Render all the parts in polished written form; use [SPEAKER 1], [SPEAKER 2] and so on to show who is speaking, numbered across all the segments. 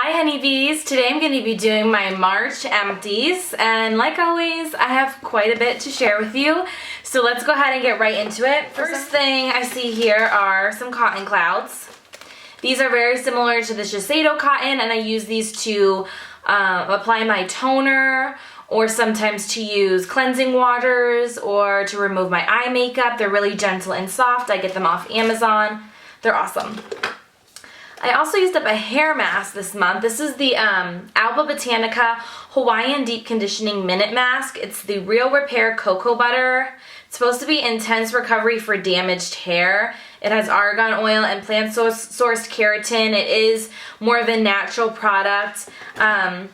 [SPEAKER 1] Hi honeybees! Today I'm going to be doing my March empties, and like always I have quite a bit to share with you, so let's go ahead and get right into it. First thing I see here are some cotton clouds. These are very similar to the Shiseido cotton, and I use these to apply my toner, or sometimes to use cleansing waters, or to remove my eye makeup. They're really gentle and soft. I get them off Amazon. They're awesome. I also used up a hair mask this month. This is the Alba Botanica Hawaiian Deep Conditioning Minute Mask. It's the Real Repair Cocoa Butter. It's supposed to be intense recovery for damaged hair. It has argan oil and plant-sourced keratin. It is more of a natural product. I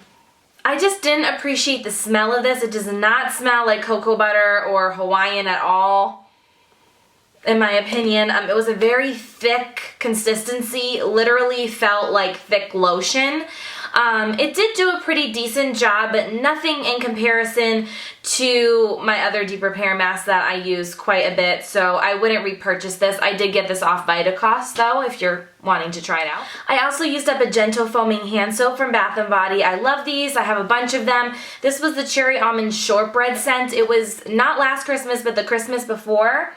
[SPEAKER 1] just didn't appreciate the smell of this. It does not smell like cocoa butter or Hawaiian at all, in my opinion. It was a very thick consistency, literally felt like thick lotion. It did do a pretty decent job, but nothing in comparison to my other deep repair masks that I use quite a bit, so I wouldn't repurchase this. I did get this off Vitacost though, if you're wanting to try it out. I also used up a gentle foaming hand soap from Bath & Body. I love these. I have a bunch of them. This was the Cherry Almond Shortbread scent. It was not last Christmas, but the Christmas before.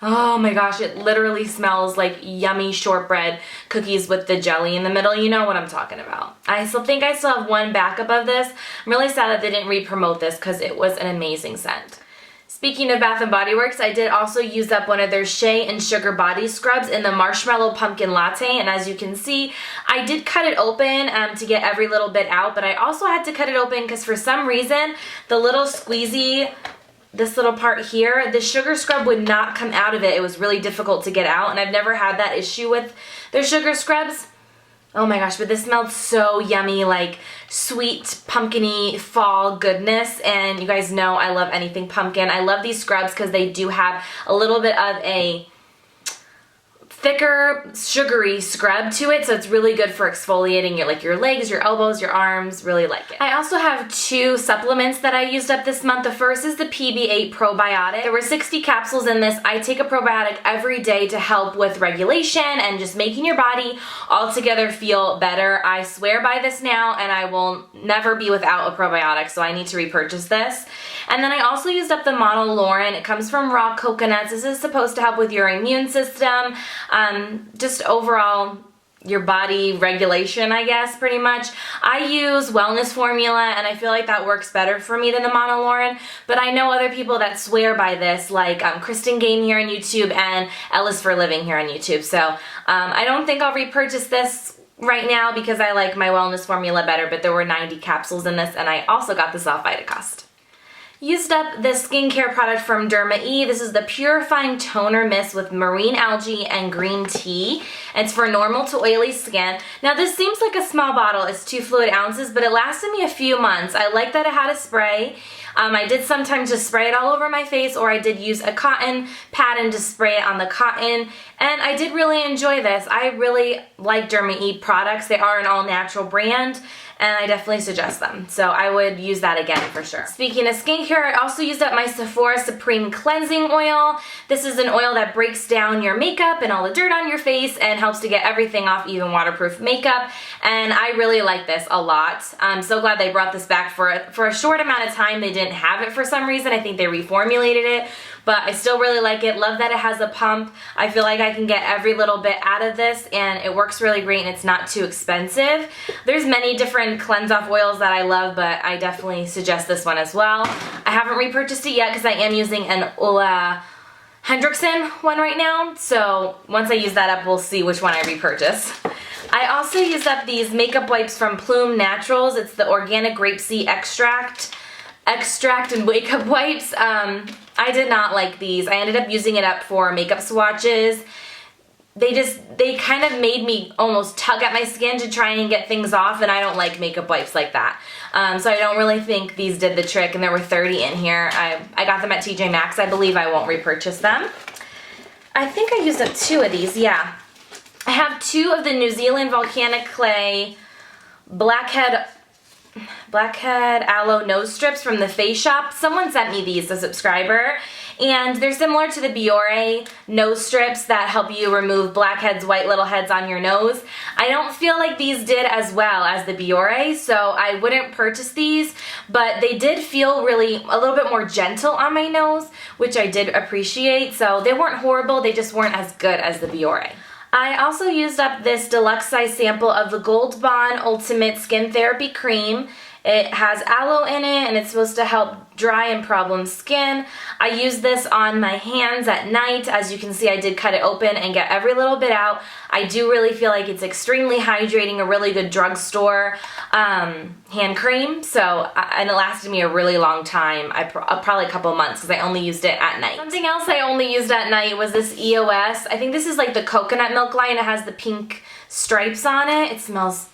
[SPEAKER 1] Oh my gosh, it literally smells like yummy shortbread cookies with the jelly in the middle. You know what I'm talking about. I think I still have one backup of this. I'm really sad that they didn't re-promote this because it was an amazing scent. Speaking of Bath & Body Works, I did also use up one of their Shea and Sugar Body Scrubs in the Marshmallow Pumpkin Latte, and as you can see, I did cut it open to get every little bit out, but I also had to cut it open because for some reason, the little squeezy, this little part here, the sugar scrub would not come out of it. It was really difficult to get out, and I've never had that issue with their sugar scrubs. Oh my gosh, but this smelled so yummy, like sweet, pumpkin-y fall goodness, and you guys know I love anything pumpkin. I love these scrubs because they do have a little bit of a thicker, sugary scrub to it, so it's really good for exfoliating your legs, your elbows, your arms. Really like it. I also have two supplements that I used up this month. The first is the PB8 probiotic. There were 60 capsules in this. I take a probiotic every day to help with regulation and just making your body altogether feel better. I swear by this now, and I will never be without a probiotic, so I need to repurchase this. And then I also used up the Monolaurin. It comes from raw coconuts. This is supposed to help with your immune system, just overall your body regulation, I guess, pretty much. I use Wellness Formula, and I feel like that works better for me than the Monolaurin, but I know other people that swear by this, like Kristen Gain here on YouTube and Ellis for Living here on YouTube. So I don't think I'll repurchase this right now because I like my Wellness Formula better, but there were 90 capsules in this, and I also got this off Vitacost. Used up this skincare product from Derma E. This is the Purifying Toner Mist with marine algae and green tea. It's for normal to oily skin. Now this seems like a small bottle. It's 2 fluid ounces, but it lasted me a few months. I like that it had a spray. I did sometimes just spray it all over my face, or I did use a cotton pad and just spray it on the cotton, and I did really enjoy this. I really like Derma E products. They are an all-natural brand, and I definitely suggest them. So I would use that again for sure. Speaking of skincare, I also used up my Sephora Supreme Cleansing Oil. This is an oil that breaks down your makeup and all the dirt on your face and helps to get everything off, even waterproof makeup, and I really like this a lot. I'm so glad they brought this back for a short amount of time. They didn't have it for some reason. I think they reformulated it, but I still really like it. Love that it has a pump. I feel like I can get every little bit out of this, and it works really great, and it's not too expensive. There's many different cleanse off oils that I love, but I definitely suggest this one as well. I haven't repurchased it yet because I am using an Ola Hendrickson one right now, so once I use that up, we'll see which one I repurchase. I also used up these makeup wipes from Plume Naturals. It's the organic grapeseed extract and makeup wipes. I did not like these. I ended up using it up for makeup swatches. They kind of made me almost tug at my skin to try and get things off, and I don't like makeup wipes like that. So I don't really think these did the trick, and there were 30 in here. I got them at TJ Maxx. I believe I won't repurchase them. I think I used up 2 of these, yeah. I have 2 of the New Zealand Volcanic Clay Blackhead Aloe Nose Strips from the Face Shop. Someone sent me these, a subscriber, and they're similar to the Biore nose strips that help you remove blackheads, white little heads on your nose. I don't feel like these did as well as the Biore, so I wouldn't purchase these, but they did feel really a little bit more gentle on my nose, which I did appreciate. So they weren't horrible, they just weren't as good as the Biore. I also used up this deluxe size sample of the Gold Bond Ultimate Skin Therapy Cream. It has aloe in it and it's supposed to help dry and problem skin. I use this on my hands at night. As you can see, I did cut it open and get every little bit out. I do really feel like it's extremely hydrating, a really good drugstore hand cream. And it lasted me a really long time, probably a couple months, because I only used it at night. Something else I only used at night was this EOS. I think this is like the coconut milk line. It has the pink stripes on it. It smells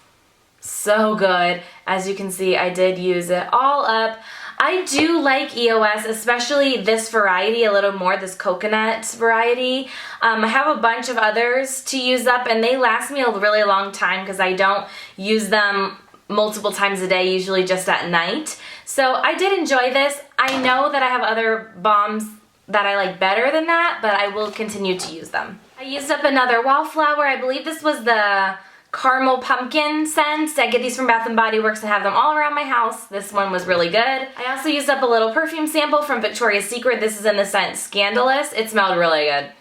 [SPEAKER 1] so good. As you can see, I did use it all up. I do like EOS, especially this variety a little more, this coconut variety. I have a bunch of others to use up and they last me a really long time because I don't use them multiple times a day, usually just at night. So I did enjoy this. I know that I have other balms that I like better than that, but I will continue to use them. I used up another Wallflower. I believe this was the caramel pumpkin scents. I get these from Bath & Body Works and have them all around my house. This one was really good. I also used up a little perfume sample from Victoria's Secret. This is in the scent Scandalous. It smelled really good.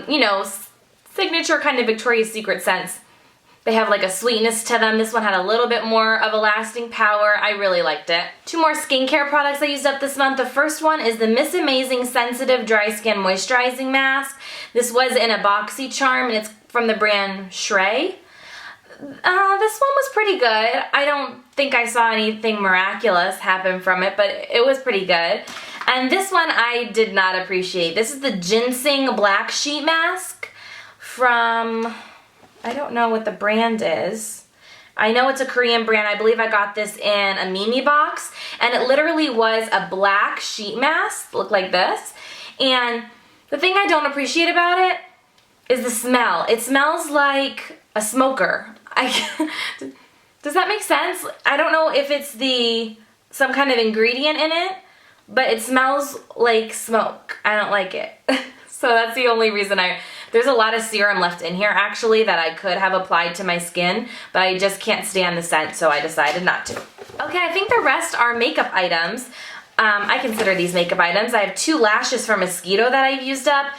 [SPEAKER 1] You know, signature kind of Victoria's Secret scents. They have like a sweetness to them. This one had a little bit more of a lasting power. I really liked it. Two more skincare products I used up this month. The first one is the Miss Amazing Sensitive Dry Skin Moisturizing Mask. This was in a boxy charm and it's from the brand Shrey. This one was pretty good. I don't think I saw anything miraculous happen from it, but it was pretty good. And this one I did not appreciate. This is the Ginseng Black Sheet Mask from, I don't know what the brand is. I know it's a Korean brand. I believe I got this in a Mimi box, and it literally was a black sheet mask, looked like this. And the thing I don't appreciate about it is the smell. It smells like a smoker. Does that make sense? I don't know if it's some kind of ingredient in it, but it smells like smoke. I don't like it. So that's the only reason there's a lot of serum left in here actually that I could have applied to my skin, but I just can't stand the scent, so I decided not to. Okay, I think the rest are makeup items. I consider these makeup items. I have two lashes from Mosquito that I've used up.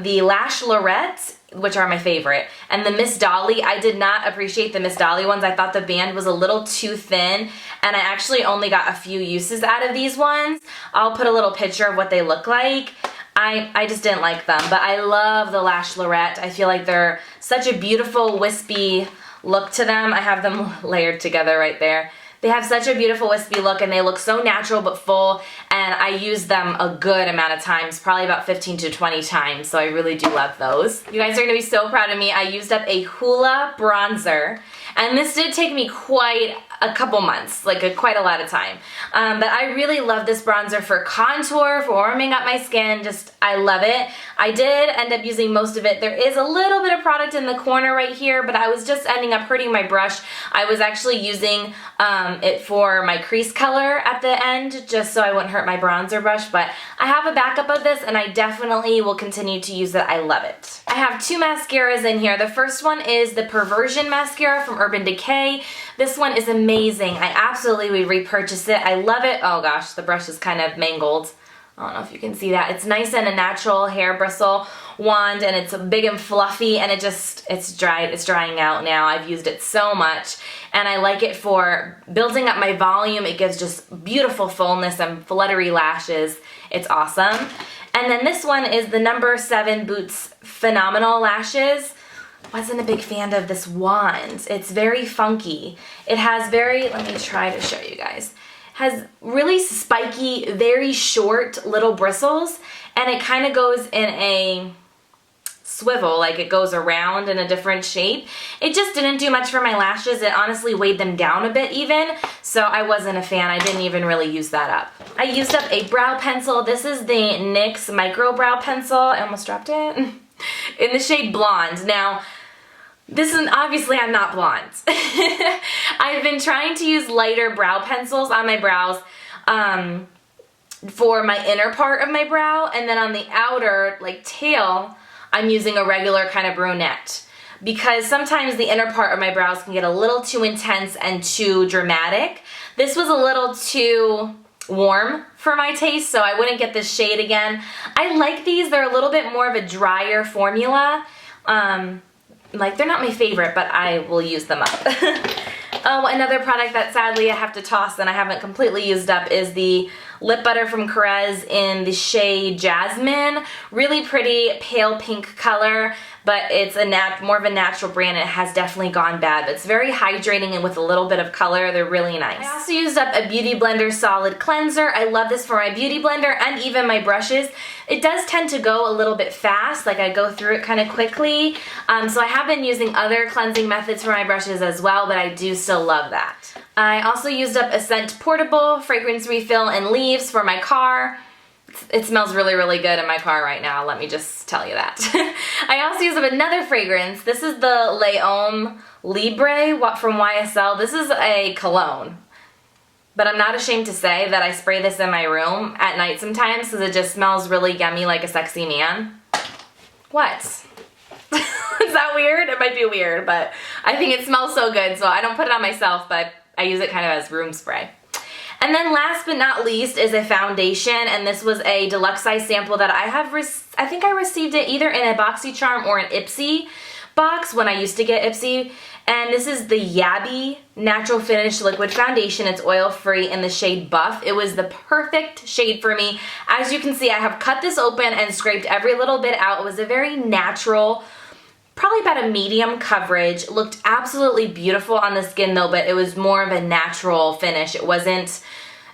[SPEAKER 1] The Lash Lorette, which are my favorite, and the Miss Dolly. I did not appreciate the Miss Dolly ones. I thought the band was a little too thin, and I actually only got a few uses out of these ones. I'll put a little picture of what they look like. I just didn't like them, but I love the Lash Lorette. I feel like they're such a beautiful wispy look to them. I have them layered together right there. They have such a beautiful wispy look and they look so natural but full, and I use them a good amount of times, probably about 15 to 20 times, so I really do love those. You guys are going to be so proud of me. I used up a Hoola bronzer, and this did take me quite a couple months, like quite a lot of time. But I really love this bronzer for contour, for warming up my skin, just I love it. I did end up using most of it. There is a little bit of product in the corner right here, but I was just ending up hurting my brush. I was actually using it for my crease color at the end, just so I wouldn't hurt my bronzer brush, but I have a backup of this and I definitely will continue to use it. I love it. I have two mascaras in here. The first one is the Perversion Mascara from Urban Decay. This one is amazing. I absolutely would repurchase it. I love it. Oh gosh, the brush is kind of mangled. I don't know if you can see that. It's nice and a natural hair bristle wand, and it's big and fluffy, and it's drying out now. I've used it so much, and I like it for building up my volume. It gives just beautiful fullness and fluttery lashes. It's awesome. And then this one is the No. 7 Boots Phenomenal Lashes. Wasn't a big fan of this wand. It's very funky. It has let me try to show you guys. Has really spiky, very short little bristles, and it kind of goes in a swivel, like it goes around in a different shape. It just didn't do much for my lashes. It honestly weighed them down a bit even, so I wasn't a fan. I didn't even really use that up. I used up a brow pencil. This is the NYX Micro Brow Pencil. I almost dropped it. In the shade Blonde. Now, obviously I'm not blonde. I've been trying to use lighter brow pencils on my brows for my inner part of my brow, and then on the outer, like tail, I'm using a regular kind of brunette. Because sometimes the inner part of my brows can get a little too intense and too dramatic. This was a little too warm for my taste, so I wouldn't get this shade again. I like these. They're a little bit more of a drier formula. Like, they're not my favorite, but I will use them up. Oh, another product that sadly I have to toss and I haven't completely used up is the lip butter from Carez in the shade Jasmine. Really pretty pale pink color, but it's more of a natural brand and it has definitely gone bad. But it's very hydrating and with a little bit of color, they're really nice. I also used up a Beauty Blender Solid Cleanser. I love this for my beauty blender and even my brushes. It does tend to go a little bit fast, like I go through it kind of quickly. So I have been using other cleansing methods for my brushes as well, but I do still love that. I also used up a Scent Portable Fragrance Refill and Leaves for my car. It smells really, really good in my car right now, let me just tell you that. I also used up another fragrance. This is the L'Homme Libre from YSL. This is a cologne. But I'm not ashamed to say that I spray this in my room at night sometimes because it just smells really yummy like a sexy man. What? Is that weird? It might be weird, but I think it smells so good, so I don't put it on myself, but I use it kind of as room spray. And then last but not least is a foundation, and this was a deluxe size sample that I think I received it either in a BoxyCharm or an Ipsy box when I used to get Ipsy. And this is the Yabby Natural Finish Liquid Foundation. It's oil-free in the shade Buff. It was the perfect shade for me. As you can see, I have cut this open and scraped every little bit out. It was a very natural, probably about a medium coverage. Looked absolutely beautiful on the skin though, but it was more of a natural finish. It wasn't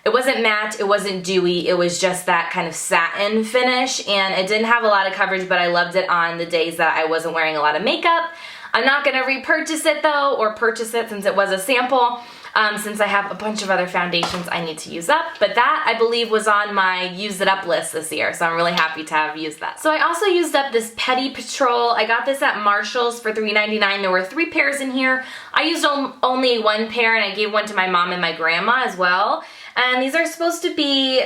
[SPEAKER 1] matte, it wasn't dewy, it was just that kind of satin finish, and it didn't have a lot of coverage, but I loved it on the days that I wasn't wearing a lot of makeup. I'm not going to repurchase it though, or purchase it since it was a sample, since I have a bunch of other foundations I need to use up, but that I believe was on my use it up list this year, so I'm really happy to have used that. So I also used up this Petty Patrol. I got this at Marshall's for $3.99. There were 3 pairs in here. I used only 1 pair and I gave one to my mom and my grandma as well. And these are supposed to be,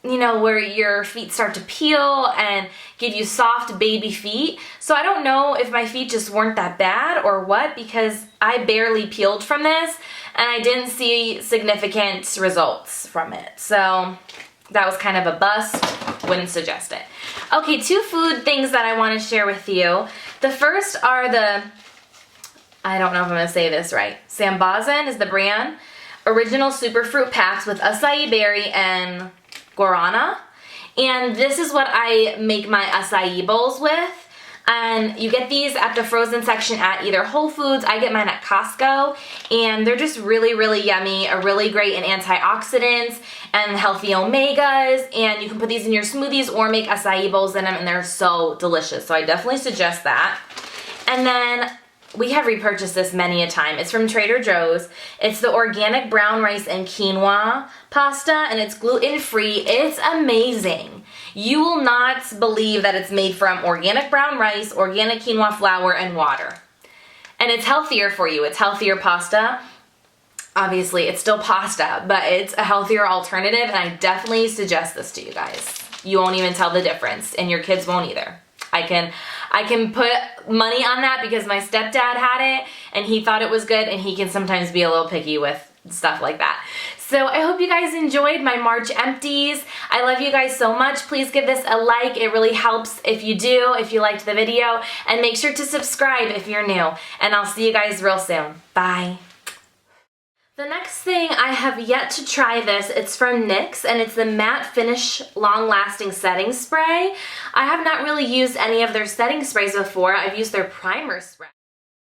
[SPEAKER 1] you know, where your feet start to peel and give you soft baby feet. So I don't know if my feet just weren't that bad or what, because I barely peeled from this and I didn't see significant results from it. So that was kind of a bust. Wouldn't suggest it. Okay, 2 food things that I want to share with you. The first are the, I don't know if I'm going to say this right, Sambazin is the brand. Original Superfruit Packs with acai berry and guarana. And this is what I make my acai bowls with. And you get these at the frozen section at either Whole Foods. I get mine at Costco. And they're just really, really yummy. Are really great in antioxidants and healthy omegas. And you can put these in your smoothies or make acai bowls in them, and they're so delicious. So I definitely suggest that. And then we have repurchased this many a time. It's from Trader Joe's. It's the organic brown rice and quinoa pasta, and it's gluten-free. It's amazing. You will not believe that it's made from organic brown rice, organic quinoa flour, and water. And it's healthier for you. It's healthier pasta. Obviously, it's still pasta, but it's a healthier alternative, and I definitely suggest this to you guys. You won't even tell the difference, and your kids won't either. I can put money on that because my stepdad had it and he thought it was good, and he can sometimes be a little picky with stuff like that. So I hope you guys enjoyed my March empties. I love you guys so much. Please give this a like. It really helps if you do, if you liked the video, and make sure to subscribe if you're new. And I'll see you guys real soon. Bye. The next thing, I have yet to try this. It's from NYX, and it's the Matte Finish Long Lasting Setting Spray. I have not really used any of their setting sprays before. I've used their primer spray.